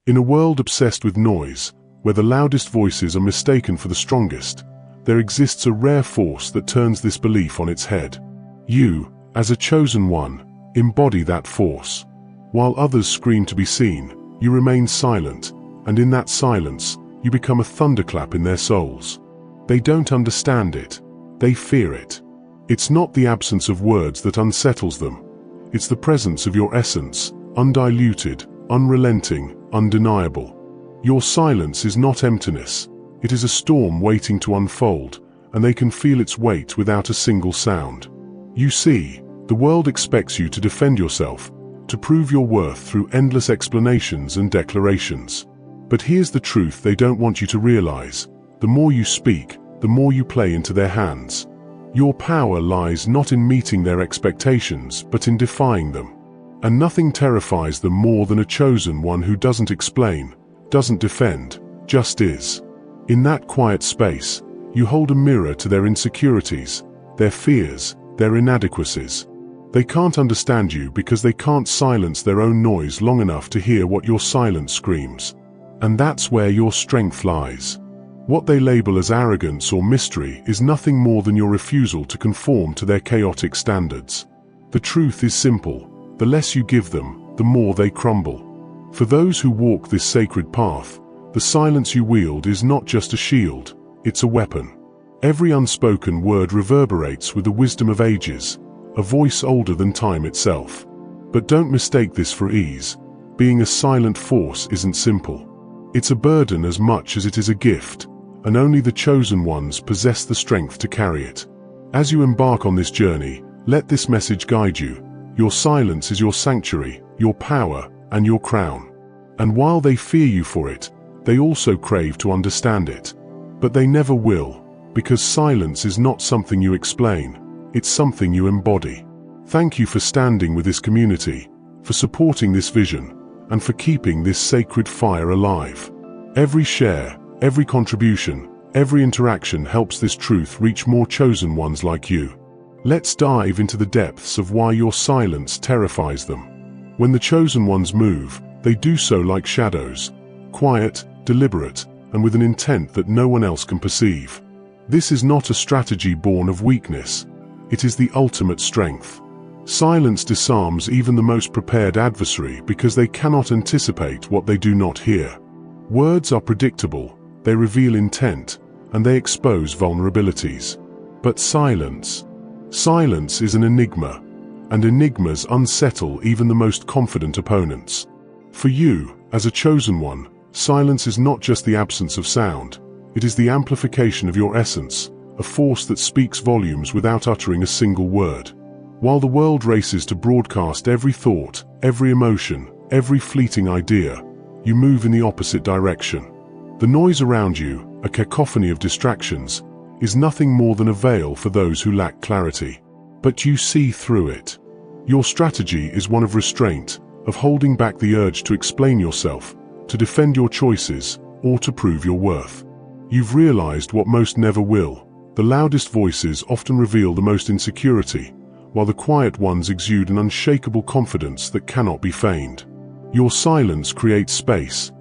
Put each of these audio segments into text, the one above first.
In a world obsessed with noise, where the loudest voices are mistaken for the strongest, there exists a rare force that turns this belief on its head. You, as a chosen one, embody that force. While others scream to be seen, you remain silent, and in that silence, you become a thunderclap in their souls. They don't understand it. They fear it. It's not the absence of words that unsettles them. It's the presence of your essence, undiluted, unrelenting, undeniable. Your silence is not emptiness. It is a storm waiting to unfold, and they can feel its weight without a single sound. You see, the world expects you to defend yourself, to prove your worth through endless explanations and declarations. But here's the truth they don't want you to realize. The more you speak, the more you play into their hands. Your power lies not in meeting their expectations, but in defying them. And nothing terrifies them more than a chosen one who doesn't explain, doesn't defend, just is. In that quiet space, you hold a mirror to their insecurities, their fears, their inadequacies. They can't understand you because they can't silence their own noise long enough to hear what your silence screams. And that's where your strength lies. What they label as arrogance or mystery is nothing more than your refusal to conform to their chaotic standards. The truth is simple: the less you give them, the more they crumble. For those who walk this sacred path, the silence you wield is not just a shield, it's a weapon. Every unspoken word reverberates with the wisdom of ages, a voice older than time itself. But don't mistake this for ease. Being a silent force isn't simple. It's a burden as much as it is a gift, and only the chosen ones possess the strength to carry it. As you embark on this journey, let this message guide you. Your silence is your sanctuary, your power, and your crown. And while they fear you for it, they also crave to understand it. But they never will, because silence is not something you explain, it's something you embody. Thank you for standing with this community, for supporting this vision, and for keeping this sacred fire alive. Every share, every contribution, every interaction helps this truth reach more chosen ones like you. Let's dive into the depths of why your silence terrifies them. When the chosen ones move, they do so like shadows, quiet, deliberate, and with an intent that no one else can perceive. This is not a strategy born of weakness. It is the ultimate strength. Silence disarms even the most prepared adversary because they cannot anticipate what they do not hear. Words are predictable, they reveal intent, and they expose vulnerabilities. But silence is an enigma, and enigmas unsettle even the most confident opponents. For you, as a chosen one, silence is not just the absence of sound, it is the amplification of your essence, a force that speaks volumes without uttering a single word. While the world races to broadcast every thought, every emotion, every fleeting idea, you move in the opposite direction. The noise around you, a cacophony of distractions, is nothing more than a veil for those who lack clarity. But you see through it. Your strategy is one of restraint, of holding back the urge to explain yourself, to defend your choices, or to prove your worth. You've realized what most never will. The loudest voices often reveal the most insecurity, while the quiet ones exude an unshakable confidence that cannot be feigned. Your silence creates space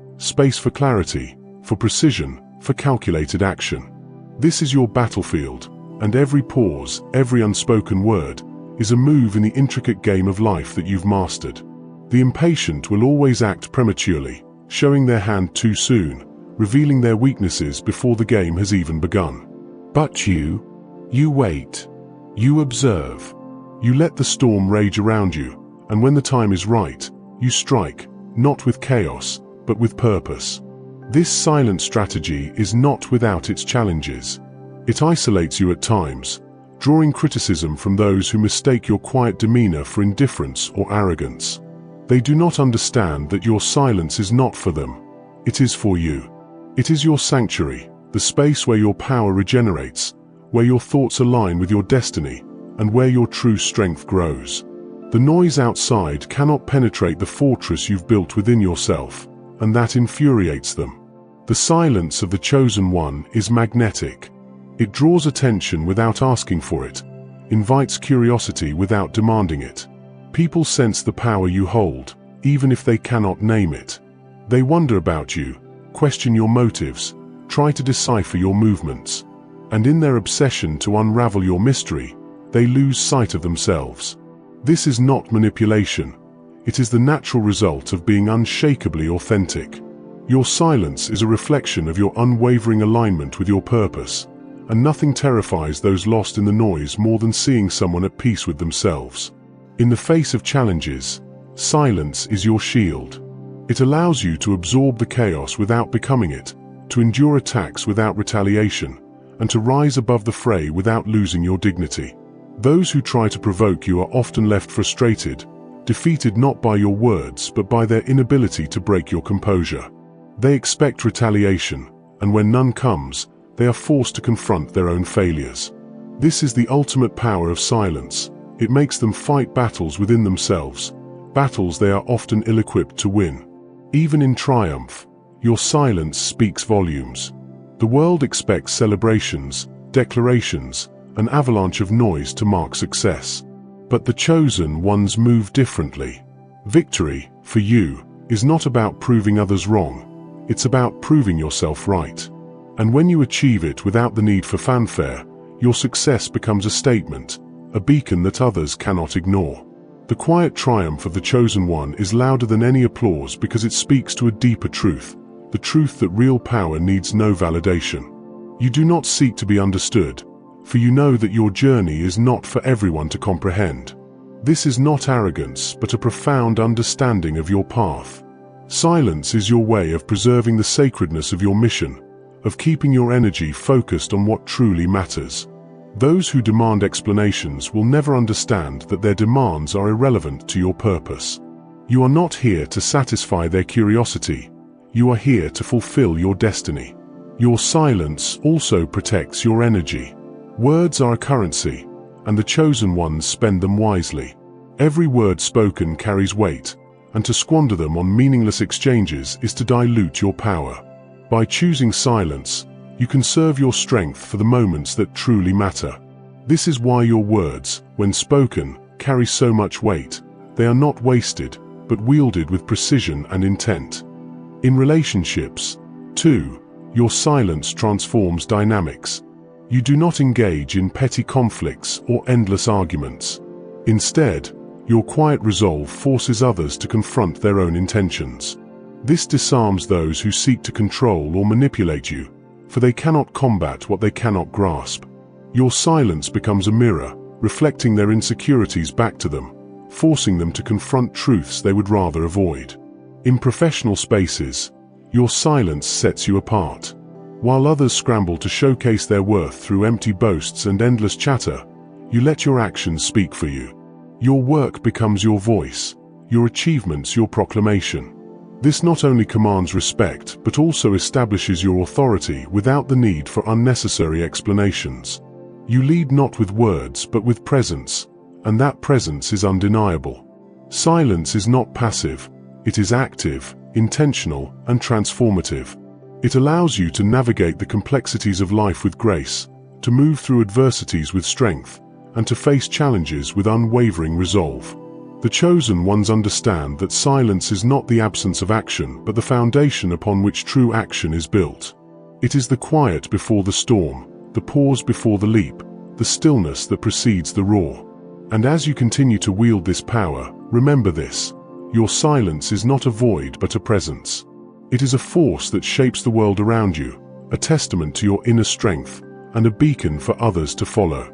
for clarity, for precision, for calculated action. This is your battlefield, and every pause, every unspoken word, is a move in the intricate game of life that you've mastered. The impatient will always act prematurely, showing their hand too soon, revealing their weaknesses before the game has even begun. But you wait, you observe, you let the storm rage around you, and when the time is right, you strike, not with chaos, but with purpose. This silent strategy is not without its challenges. It isolates you at times, drawing criticism from those who mistake your quiet demeanor for indifference or arrogance. They do not understand that your silence is not for them. It is for you. It is your sanctuary, the space where your power regenerates, where your thoughts align with your destiny, and where your true strength grows. The noise outside cannot penetrate the fortress you've built within yourself, and that infuriates them. The silence of the chosen one is magnetic. It draws attention without asking for it, invites curiosity without demanding it. People sense the power you hold, even if they cannot name it. They wonder about you, question your motives, try to decipher your movements. And in their obsession to unravel your mystery, they lose sight of themselves. This is not manipulation. It is the natural result of being unshakably authentic. Your silence is a reflection of your unwavering alignment with your purpose, and nothing terrifies those lost in the noise more than seeing someone at peace with themselves. In the face of challenges, silence is your shield. It allows you to absorb the chaos without becoming it, to endure attacks without retaliation, and to rise above the fray without losing your dignity. Those who try to provoke you are often left frustrated, defeated not by your words but by their inability to break your composure. They expect retaliation, and when none comes, they are forced to confront their own failures. This is the ultimate power of silence. It makes them fight battles within themselves, battles they are often ill-equipped to win. Even in triumph, your silence speaks volumes. The world expects celebrations, declarations, an avalanche of noise to mark success. But the chosen ones move differently. Victory, for you, is not about proving others wrong. It's about proving yourself right. And when you achieve it without the need for fanfare, your success becomes a statement, a beacon that others cannot ignore. The quiet triumph of the chosen one is louder than any applause because it speaks to a deeper truth, the truth that real power needs no validation. You do not seek to be understood, for you know that your journey is not for everyone to comprehend. This is not arrogance, but a profound understanding of your path. Silence is your way of preserving the sacredness of your mission, of keeping your energy focused on what truly matters. Those who demand explanations will never understand that their demands are irrelevant to your purpose. You are not here to satisfy their curiosity. You are here to fulfill your destiny. Your silence also protects your energy. Words are a currency, and the chosen ones spend them wisely. Every word spoken carries weight, and to squander them on meaningless exchanges is to dilute your power. By choosing silence, you conserve your strength for the moments that truly matter. This is why your words, when spoken, carry so much weight. They are not wasted, but wielded with precision and intent. In relationships, too, your silence transforms dynamics. You do not engage in petty conflicts or endless arguments. Instead, your quiet resolve forces others to confront their own intentions. This disarms those who seek to control or manipulate you, for they cannot combat what they cannot grasp. Your silence becomes a mirror, reflecting their insecurities back to them, forcing them to confront truths they would rather avoid. In professional spaces, your silence sets you apart. While others scramble to showcase their worth through empty boasts and endless chatter, you let your actions speak for you. Your work becomes your voice, your achievements your proclamation. This not only commands respect, but also establishes your authority without the need for unnecessary explanations. You lead not with words, but with presence, and that presence is undeniable. Silence is not passive, it is active, intentional, and transformative. It allows you to navigate the complexities of life with grace, to move through adversities with strength, and to face challenges with unwavering resolve. The chosen ones understand that silence is not the absence of action, but the foundation upon which true action is built. It is the quiet before the storm, the pause before the leap, the stillness that precedes the roar. And as you continue to wield this power, remember this: your silence is not a void but a presence. It is a force that shapes the world around you, a testament to your inner strength, and a beacon for others to follow.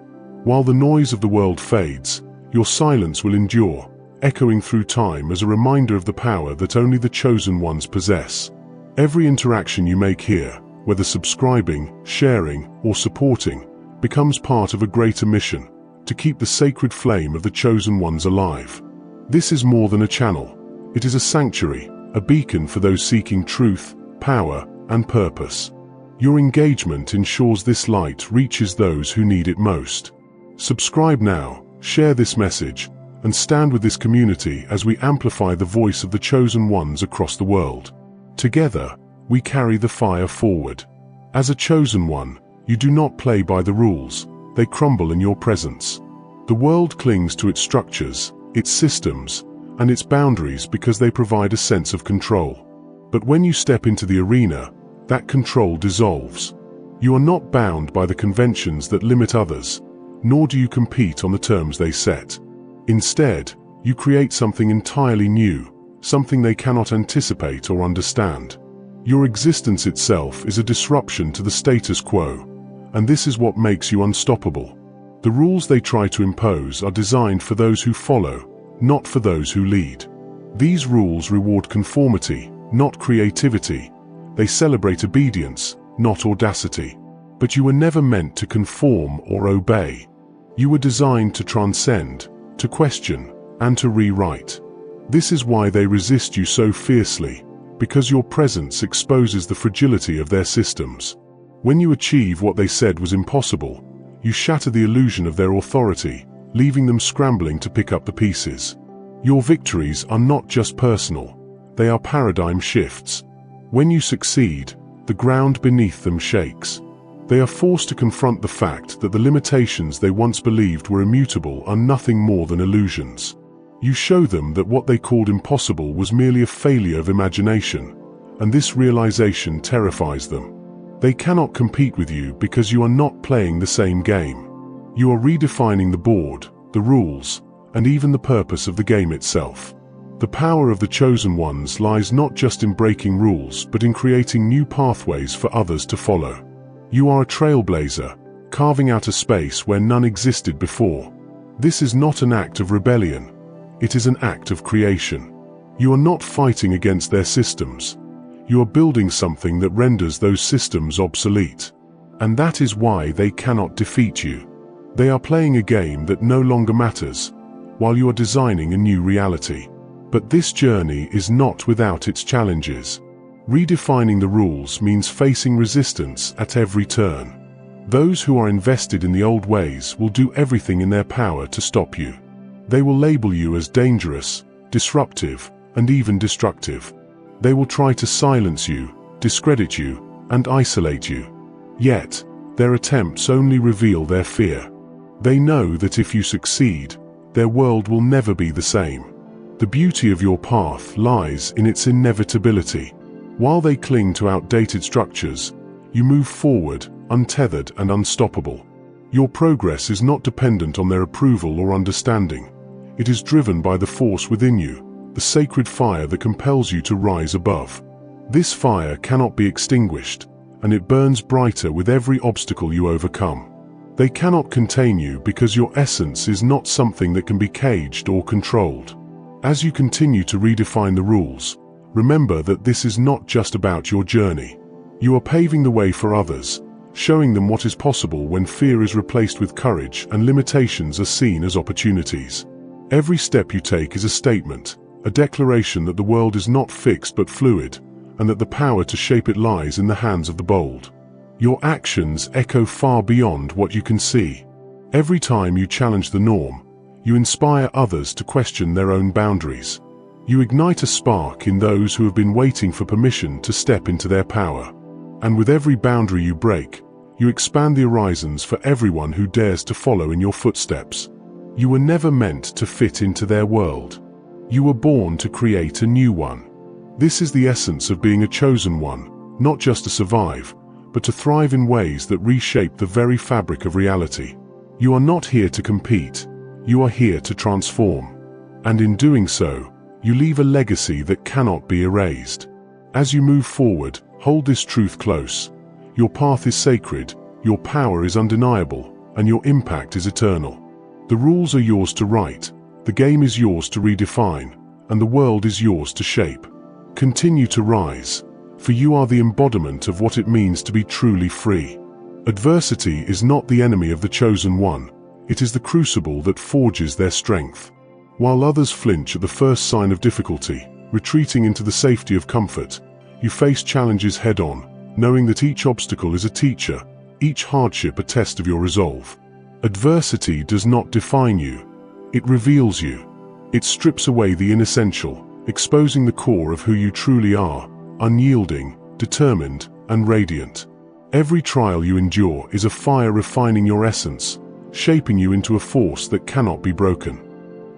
While the noise of the world fades, your silence will endure, echoing through time as a reminder of the power that only the chosen ones possess. Every interaction you make here, whether subscribing, sharing, or supporting, becomes part of a greater mission, to keep the sacred flame of the chosen ones alive. This is more than a channel. It is a sanctuary, a beacon for those seeking truth, power, and purpose. Your engagement ensures this light reaches those who need it most. Subscribe now, share this message, and stand with this community as we amplify the voice of the chosen ones across the world. Together, we carry the fire forward. As a chosen one, you do not play by the rules, they crumble in your presence. The world clings to its structures, its systems, and its boundaries because they provide a sense of control. But when you step into the arena, that control dissolves. You are not bound by the conventions that limit others, nor do you compete on the terms they set. Instead, you create something entirely new, something they cannot anticipate or understand. Your existence itself is a disruption to the status quo, and this is what makes you unstoppable. The rules they try to impose are designed for those who follow, not for those who lead. These rules reward conformity, not creativity. They celebrate obedience, not audacity. But you were never meant to conform or obey. You were designed to transcend, to question, and to rewrite. This is why they resist you so fiercely, because your presence exposes the fragility of their systems. When you achieve what they said was impossible, you shatter the illusion of their authority, leaving them scrambling to pick up the pieces. Your victories are not just personal, they are paradigm shifts. When you succeed, the ground beneath them shakes. They are forced to confront the fact that the limitations they once believed were immutable are nothing more than illusions. You show them that what they called impossible was merely a failure of imagination, and this realization terrifies them. They cannot compete with you because you are not playing the same game. You are redefining the board, the rules, and even the purpose of the game itself. The power of the chosen ones lies not just in breaking rules but in creating new pathways for others to follow. You are a trailblazer, carving out a space where none existed before. This is not an act of rebellion. It is an act of creation. You are not fighting against their systems. You are building something that renders those systems obsolete. And that is why they cannot defeat you. They are playing a game that no longer matters, while you are designing a new reality. But this journey is not without its challenges. Redefining the rules means facing resistance at every turn. Those who are invested in the old ways will do everything in their power to stop you. They will label you as dangerous, disruptive, and even destructive. They will try to silence you, discredit you, and isolate you. Yet, their attempts only reveal their fear. They know that if you succeed, their world will never be the same. The beauty of your path lies in its inevitability. While they cling to outdated structures, you move forward, untethered and unstoppable. Your progress is not dependent on their approval or understanding. It is driven by the force within you, the sacred fire that compels you to rise above. This fire cannot be extinguished, and it burns brighter with every obstacle you overcome. They cannot contain you because your essence is not something that can be caged or controlled. As you continue to redefine the rules, remember that this is not just about your journey. You are paving the way for others, showing them what is possible when fear is replaced with courage and limitations are seen as opportunities. Every step you take is a statement, a declaration that the world is not fixed but fluid, and that the power to shape it lies in the hands of the bold. Your actions echo far beyond what you can see. Every time you challenge the norm, you inspire others to question their own boundaries. You ignite a spark in those who have been waiting for permission to step into their power. And with every boundary you break, you expand the horizons for everyone who dares to follow in your footsteps. You were never meant to fit into their world. You were born to create a new one. This is the essence of being a chosen one, not just to survive, but to thrive in ways that reshape the very fabric of reality. You are not here to compete. You are here to transform. And in doing so, you leave a legacy that cannot be erased. As you move forward, hold this truth close. Your path is sacred, your power is undeniable, and your impact is eternal. The rules are yours to write, the game is yours to redefine, and the world is yours to shape. Continue to rise, for you are the embodiment of what it means to be truly free. Adversity is not the enemy of the chosen one. It is the crucible that forges their strength. While others flinch at the first sign of difficulty, retreating into the safety of comfort, you face challenges head-on, knowing that each obstacle is a teacher, each hardship a test of your resolve. Adversity does not define you. It reveals you. It strips away the inessential, exposing the core of who you truly are, unyielding, determined, and radiant. Every trial you endure is a fire refining your essence, shaping you into a force that cannot be broken.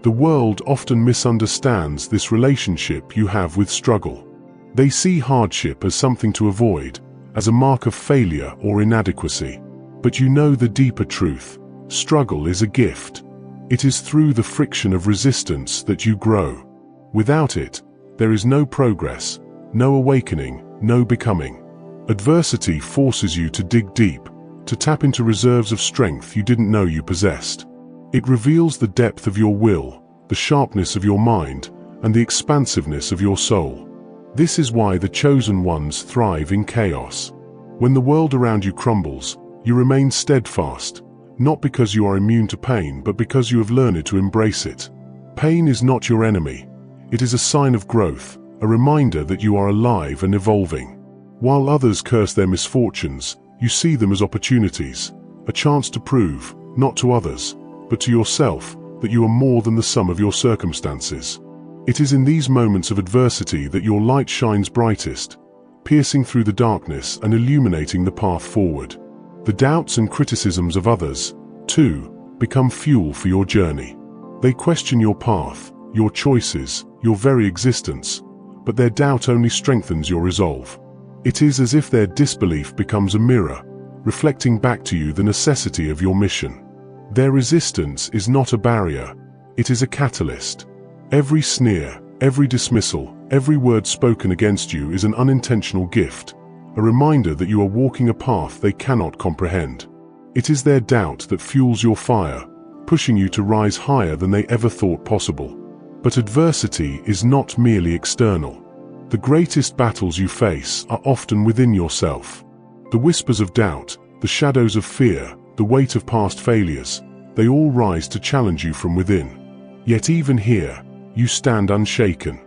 The world often misunderstands this relationship you have with struggle. They see hardship as something to avoid, as a mark of failure or inadequacy. But you know the deeper truth. Struggle is a gift. It is through the friction of resistance that you grow. Without it, there is no progress, no awakening, no becoming. Adversity forces you to dig deep, to tap into reserves of strength you didn't know you possessed. It reveals the depth of your will, the sharpness of your mind, and the expansiveness of your soul. This is why the chosen ones thrive in chaos. When the world around you crumbles, you remain steadfast, not because you are immune to pain, but because you have learned to embrace it. Pain is not your enemy. It is a sign of growth, a reminder that you are alive and evolving. While others curse their misfortunes, you see them as opportunities, a chance to prove, not to others, but to yourself, that you are more than the sum of your circumstances. It is in these moments of adversity that your light shines brightest, piercing through the darkness and illuminating the path forward. The doubts and criticisms of others, too, become fuel for your journey. They question your path, your choices, your very existence, but their doubt only strengthens your resolve. It is as if their disbelief becomes a mirror, reflecting back to you the necessity of your mission. Their resistance is not a barrier, it is a catalyst. Every sneer, every dismissal, every word spoken against you is an unintentional gift, a reminder that you are walking a path they cannot comprehend. It is their doubt that fuels your fire, pushing you to rise higher than they ever thought possible. But adversity is not merely external. The greatest battles you face are often within yourself. The whispers of doubt, the shadows of fear, the weight of past failures, they all rise to challenge you from within. Yet even here, you stand unshaken.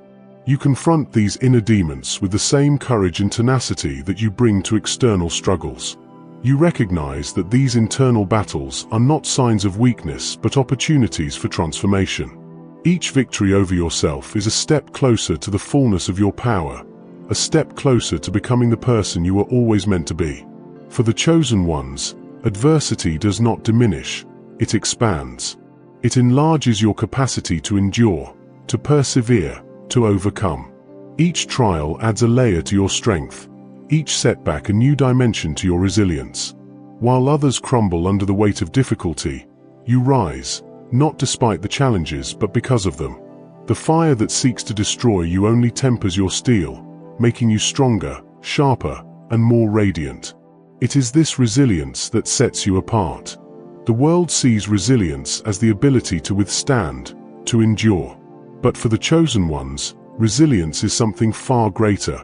You confront these inner demons with the same courage and tenacity that you bring to external struggles. You recognize that these internal battles are not signs of weakness but opportunities for transformation. Each victory over yourself is a step closer to the fullness of your power, a step closer to becoming the person you were always meant to be. For the chosen ones, adversity does not diminish, it expands. It enlarges your capacity to endure, to persevere, to overcome. Each trial adds a layer to your strength, each setback a new dimension to your resilience. While others crumble under the weight of difficulty, you rise, not despite the challenges but because of them. The fire that seeks to destroy you only tempers your steel, making you stronger, sharper, and more radiant. It is this resilience that sets you apart. The world sees resilience as the ability to withstand, to endure. But for the chosen ones, resilience is something far greater.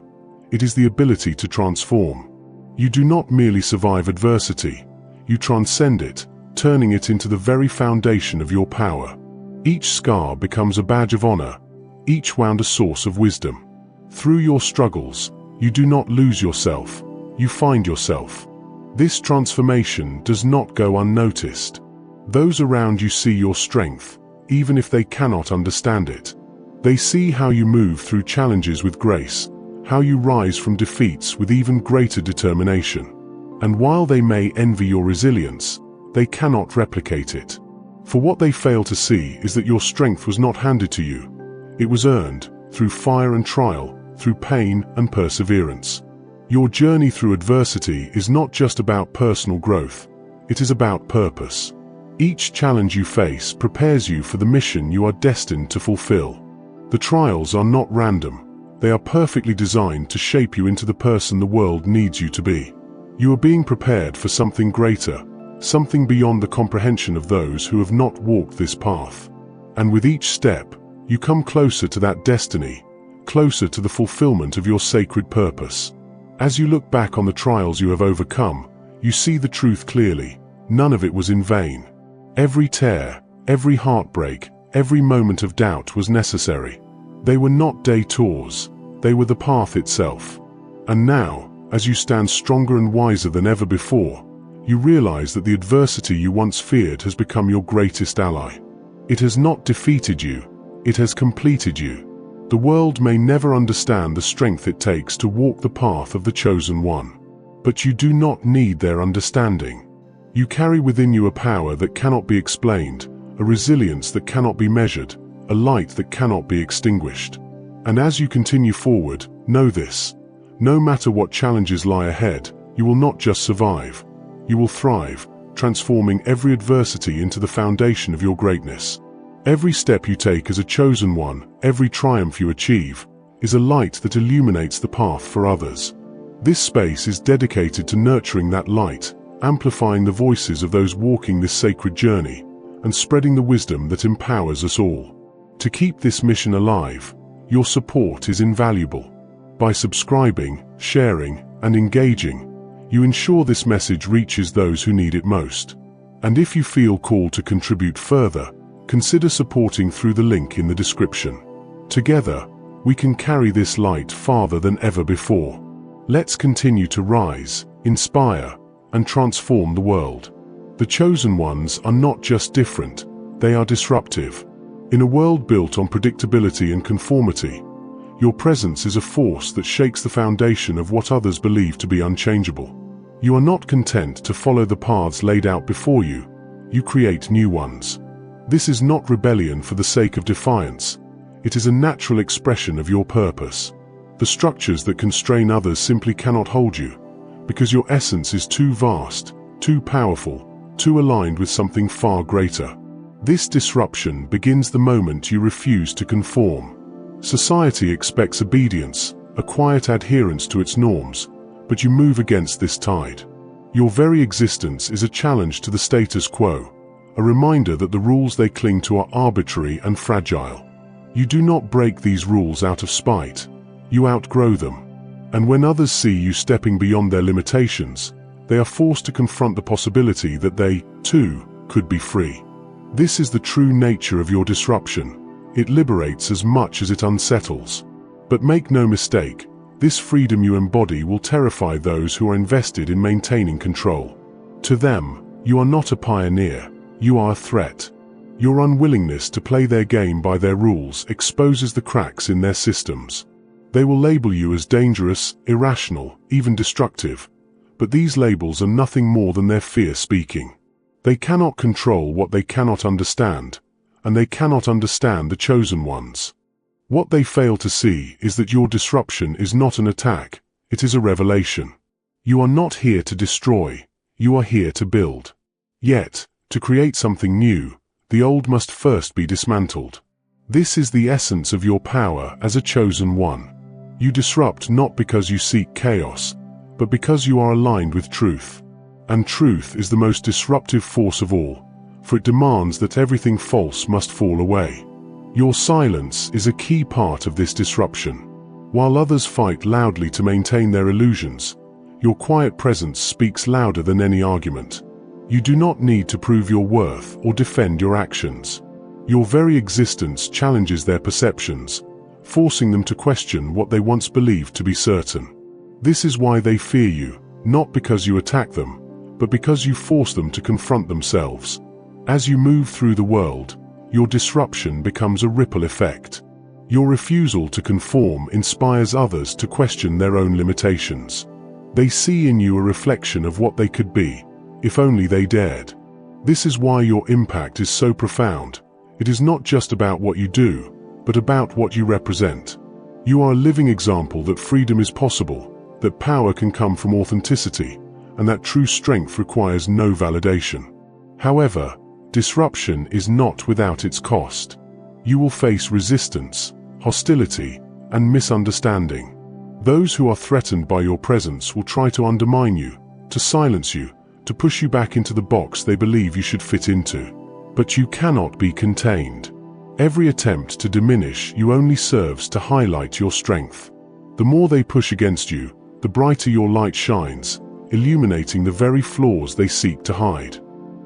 It is the ability to transform. You do not merely survive adversity, you transcend it, turning it into the very foundation of your power. Each scar becomes a badge of honor, each wound a source of wisdom. Through your struggles, you do not lose yourself, you find yourself. This transformation does not go unnoticed. Those around you see your strength, even if they cannot understand it. They see how you move through challenges with grace, how you rise from defeats with even greater determination. And while they may envy your resilience, they cannot replicate it. For what they fail to see is that your strength was not handed to you. It was earned, through fire and trial, through pain and perseverance. Your journey through adversity is not just about personal growth, it is about purpose. Each challenge you face prepares you for the mission you are destined to fulfill. The trials are not random, they are perfectly designed to shape you into the person the world needs you to be. You are being prepared for something greater, something beyond the comprehension of those who have not walked this path. And with each step, you come closer to that destiny, closer to the fulfillment of your sacred purpose. As you look back on the trials you have overcome, you see the truth clearly. None of it was in vain. Every tear, every heartbreak, every moment of doubt was necessary. They were not detours, they were the path itself. And now, as you stand stronger and wiser than ever before, you realize that the adversity you once feared has become your greatest ally. It has not defeated you, it has completed you. The world may never understand the strength it takes to walk the path of the chosen one. But you do not need their understanding. You carry within you a power that cannot be explained, a resilience that cannot be measured, a light that cannot be extinguished. And as you continue forward, know this: no matter what challenges lie ahead, you will not just survive. You will thrive, transforming every adversity into the foundation of your greatness. Every step you take as a chosen one, every triumph you achieve, is a light that illuminates the path for others. This space is dedicated to nurturing that light, amplifying the voices of those walking this sacred journey, and spreading the wisdom that empowers us all. To keep this mission alive, your support is invaluable. By subscribing, sharing, and engaging, you ensure this message reaches those who need it most. And if you feel called to contribute further, consider supporting through the link in the description. Together, we can carry this light farther than ever before. Let's continue to rise, inspire, and transform the world. The chosen ones are not just different, they are disruptive. In a world built on predictability and conformity, your presence is a force that shakes the foundation of what others believe to be unchangeable. You are not content to follow the paths laid out before you, you create new ones. This is not rebellion for the sake of defiance, it is a natural expression of your purpose. The structures that constrain others simply cannot hold you, because your essence is too vast, too powerful, too aligned with something far greater. This disruption begins the moment you refuse to conform. Society expects obedience, a quiet adherence to its norms, but you move against this tide. Your very existence is a challenge to the status quo, a reminder that the rules they cling to are arbitrary and fragile. You do not break these rules out of spite, you outgrow them. And when others see you stepping beyond their limitations, they are forced to confront the possibility that they, too, could be free. This is the true nature of your disruption. It liberates as much as it unsettles. But make no mistake, this freedom you embody will terrify those who are invested in maintaining control. To them, you are not a pioneer, you are a threat. Your unwillingness to play their game by their rules exposes the cracks in their systems. They will label you as dangerous, irrational, even destructive. But these labels are nothing more than their fear speaking. They cannot control what they cannot understand, and they cannot understand the chosen ones. What they fail to see is that your disruption is not an attack, it is a revelation. You are not here to destroy, you are here to build. Yet, to create something new, the old must first be dismantled. This is the essence of your power as a chosen one. You disrupt not because you seek chaos, but because you are aligned with truth. And truth is the most disruptive force of all, for it demands that everything false must fall away. Your silence is a key part of this disruption. While others fight loudly to maintain their illusions, your quiet presence speaks louder than any argument. You do not need to prove your worth or defend your actions. Your very existence challenges their perceptions, forcing them to question what they once believed to be certain. This is why they fear you, not because you attack them, but because you force them to confront themselves. As you move through the world, your disruption becomes a ripple effect. Your refusal to conform inspires others to question their own limitations. They see in you a reflection of what they could be, if only they dared. This is why your impact is so profound. It is not just about what you do, but about what you represent. You are a living example that freedom is possible, that power can come from authenticity, and that true strength requires no validation. However, disruption is not without its cost. You will face resistance, hostility, and misunderstanding. Those who are threatened by your presence will try to undermine you, to silence you, to push you back into the box they believe you should fit into. But you cannot be contained. Every attempt to diminish you only serves to highlight your strength. The more they push against you, the brighter your light shines, illuminating the very flaws they seek to hide.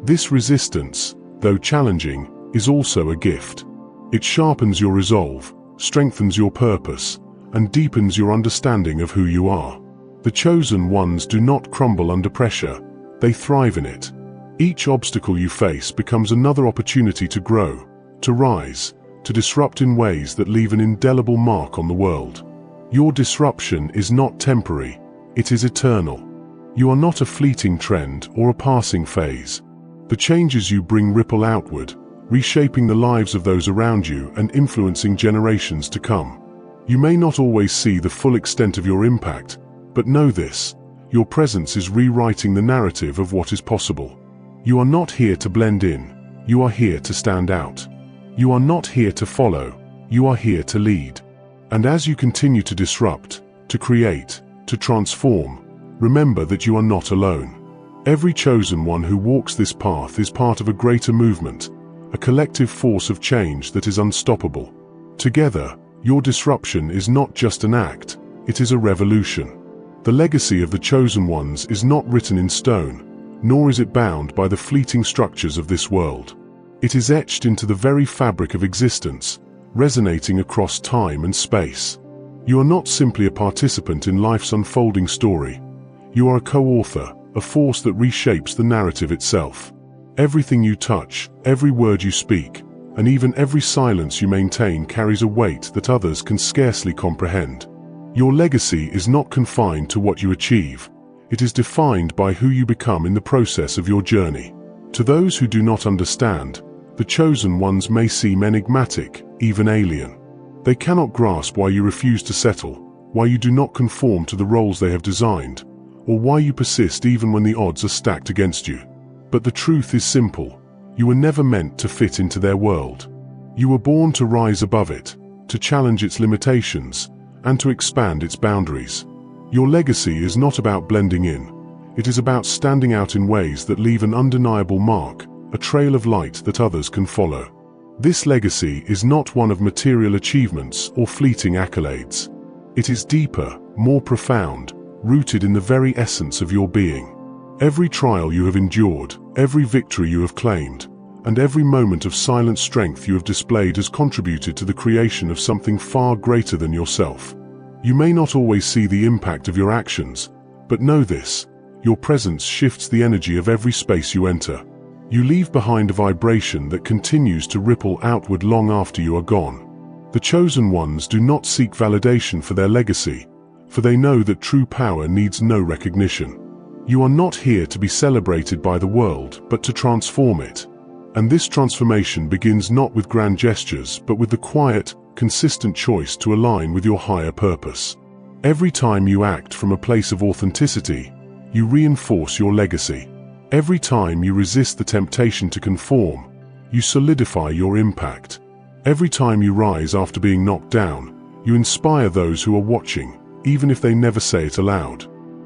This resistance, though challenging, is also a gift. It sharpens your resolve, strengthens your purpose, and deepens your understanding of who you are. The chosen ones do not crumble under pressure, they thrive in it. Each obstacle you face becomes another opportunity to grow, to rise, to disrupt in ways that leave an indelible mark on the world. Your disruption is not temporary, it is eternal. You are not a fleeting trend or a passing phase. The changes you bring ripple outward, reshaping the lives of those around you and influencing generations to come. You may not always see the full extent of your impact, but know this: your presence is rewriting the narrative of what is possible. You are not here to blend in, you are here to stand out. You are not here to follow, you are here to lead. And as you continue to disrupt, to create, to transform, remember that you are not alone. Every chosen one who walks this path is part of a greater movement, a collective force of change that is unstoppable. Together, your disruption is not just an act, it is a revolution. The legacy of the chosen ones is not written in stone, nor is it bound by the fleeting structures of this world. It is etched into the very fabric of existence, resonating across time and space. You are not simply a participant in life's unfolding story. You are a co-author, a force that reshapes the narrative itself. Everything you touch, every word you speak, and even every silence you maintain carries a weight that others can scarcely comprehend. Your legacy is not confined to what you achieve. It is defined by who you become in the process of your journey. To those who do not understand, the chosen ones may seem enigmatic, even alien. They cannot grasp why you refuse to settle, why you do not conform to the roles they have designed, or why you persist even when the odds are stacked against you. But the truth is simple: you were never meant to fit into their world. You were born to rise above it, to challenge its limitations, and to expand its boundaries. Your legacy is not about blending in. It is about standing out in ways that leave an undeniable mark, a trail of light that others can follow. This legacy is not one of material achievements or fleeting accolades. It is deeper, more profound, rooted in the very essence of your being. Every trial you have endured, every victory you have claimed, and every moment of silent strength you have displayed has contributed to the creation of something far greater than yourself. You may not always see the impact of your actions, but know this: your presence shifts the energy of every space you enter. You leave behind a vibration that continues to ripple outward long after you are gone. The chosen ones do not seek validation for their legacy, for they know that true power needs no recognition. You are not here to be celebrated by the world, but to transform it. And this transformation begins not with grand gestures, but with the quiet, consistent choice to align with your higher purpose. Every time you act from a place of authenticity, you reinforce your legacy. Every time you resist the temptation to conform, you solidify your impact. Every time you rise after being knocked down, you inspire those who are watching, even if they never say it aloud.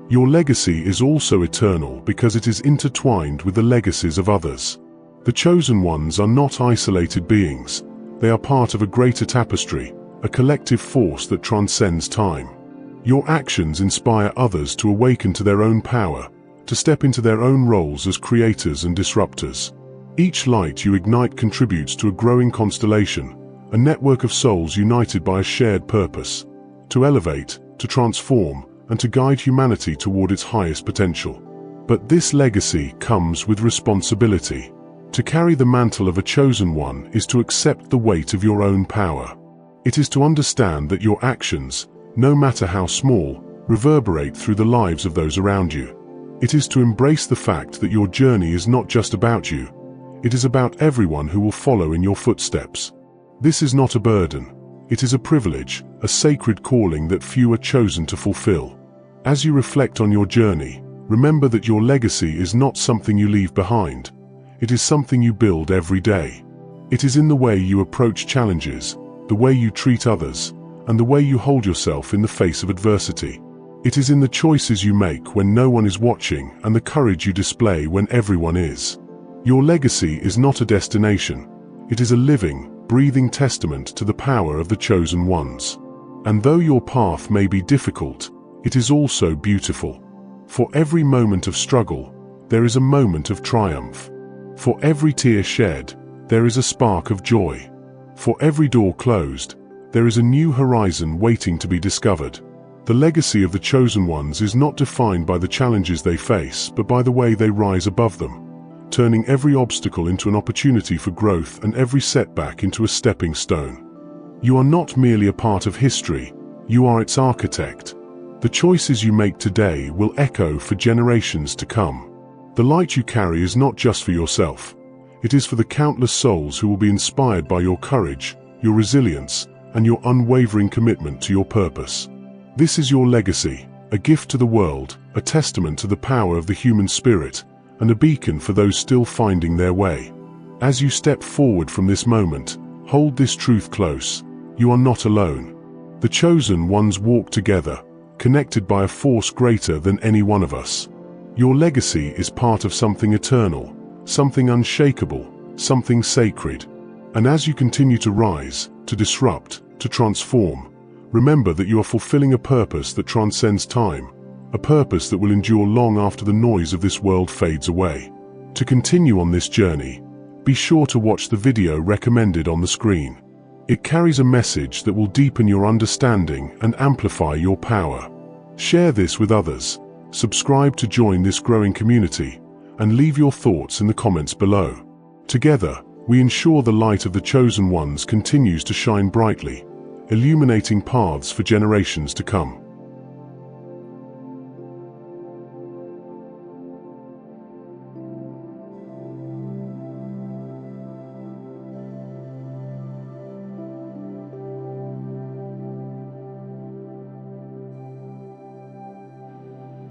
Your legacy is also eternal because it is intertwined with the legacies of others. The chosen ones are not isolated beings. They are part of a greater tapestry, a collective force that transcends time. Your actions inspire others to awaken to their own power, to step into their own roles as creators and disruptors. Each light you ignite contributes to a growing constellation, a network of souls united by a shared purpose: to elevate, to transform, and to guide humanity toward its highest potential. But this legacy comes with responsibility. To carry the mantle of a chosen one is to accept the weight of your own power. It is to understand that your actions, no matter how small, reverberate through the lives of those around you. It is to embrace the fact that your journey is not just about you. It is about everyone who will follow in your footsteps. This is not a burden. It is a privilege, a sacred calling that few are chosen to fulfill. As you reflect on your journey, remember that your legacy is not something you leave behind. It is something you build every day. It is in the way you approach challenges, the way you treat others, and the way you hold yourself in the face of adversity. It is in the choices you make when no one is watching and the courage you display when everyone is. Your legacy is not a destination. It is a living, breathing testament to the power of the chosen ones. And though your path may be difficult, it is also beautiful. For every moment of struggle, there is a moment of triumph. For every tear shed, there is a spark of joy. For every door closed, there is a new horizon waiting to be discovered. The legacy of the chosen ones is not defined by the challenges they face, but by the way they rise above them, turning every obstacle into an opportunity for growth and every setback into a stepping stone. You are not merely a part of history, you are its architect. The choices you make today will echo for generations to come. The light you carry is not just for yourself. It is for the countless souls who will be inspired by your courage, your resilience, and your unwavering commitment to your purpose. This is your legacy, a gift to the world, a testament to the power of the human spirit, and a beacon for those still finding their way. As you step forward from this moment, hold this truth close: you are not alone. The chosen ones walk together, connected by a force greater than any one of us. Your legacy is part of something eternal, something unshakable, something sacred. And as you continue to rise, to disrupt, to transform, remember that you are fulfilling a purpose that transcends time, a purpose that will endure long after the noise of this world fades away. To continue on this journey, be sure to watch the video recommended on the screen. It carries a message that will deepen your understanding and amplify your power. Share this with others, subscribe to join this growing community, and leave your thoughts in the comments below. Together, we ensure the light of the chosen ones continues to shine brightly, illuminating paths for generations to come.